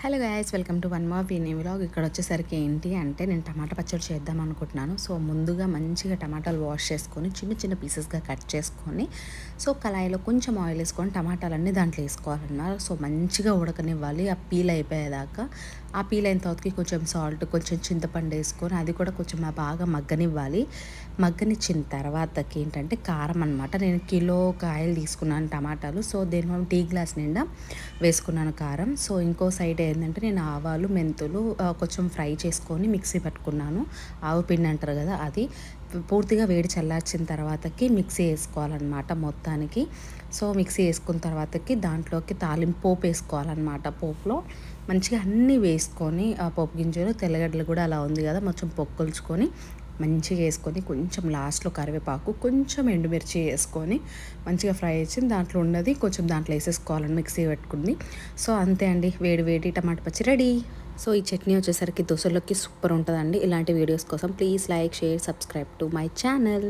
Hello guys, welcome to one more Veeni vlog. ఇక్కడ వచ్చేసరికి ఏంటి అంటే నేను టమాటా పచ్చడి చేద్దాం అనుకుంటున్నాను. సో ముందుగా మంచిగా టమాటాలు వాష్ చేసుకొని చిన్న చిన్న పీసెస్గా కట్ చేసుకొని సో కళాయిలో కొంచెం ఆయిల్ వేసుకొని టమాటాలన్నీ దాంట్లో వేసుకోవాలన్నారు. సో మంచిగా ఉడకనివ్వాలి ఆ పీల్ అయిపోయేదాకా. ఆ పీల్ అయిన తర్వాతకి కొంచెం సాల్ట్, కొంచెం చింతపండు వేసుకొని అది కూడా కొంచెం బాగా మగ్గనివ్వాలి. మగ్గనిచ్చిన తర్వాతకి ఏంటంటే కారం అనమాట. నేను కిలో కాయలు తీసుకున్నాను టమాటాలు. సో దీనిలో టీ గ్లాస్ నిండా వేసుకున్నాను కారం. సో ఇంకో సైడ్ ఏంటంటే నేను ఆవాలు, మెంతులు కొంచెం ఫ్రై చేసుకొని మిక్సీ పట్టుకున్నాను. ఆవు పిండి అంటారు కదా, అది పూర్తిగా వేడి చల్లార్చిన తర్వాతకి మిక్సీ వేసుకోవాలన్నమాట మొత్తానికి. సో మిక్సీ వేసుకున్న తర్వాతకి దాంట్లోకి తాలింపు పోపు వేసుకోవాలన్నమాట. పోపులో మంచిగా అన్నీ వేసుకొని ఆ పోపు గింజలు, తెల్లగడ్డలు కూడా అలా ఉంది కదా, మొత్తం పొక్కుల్చుకొని మంచిగా వేసుకొని కొంచెం లాస్ట్లో కరివేపాకు, కొంచెం ఎండుమిర్చి వేసుకొని మంచిగా ఫ్రై చేసి దాంట్లో ఉన్నది కొంచెం దాంట్లో వేసేసుకోవాలని మిక్సీ పెట్టుకుంది. సో అంతే అండి, వేడి వేడి టమాటా పచ్చి రెడీ. సో ఈ చట్నీ వచ్చేసరికి దోశలోకి సూపర్ ఉంటుందండి. ఇలాంటి వీడియోస్ కోసం please like, share, subscribe to my channel.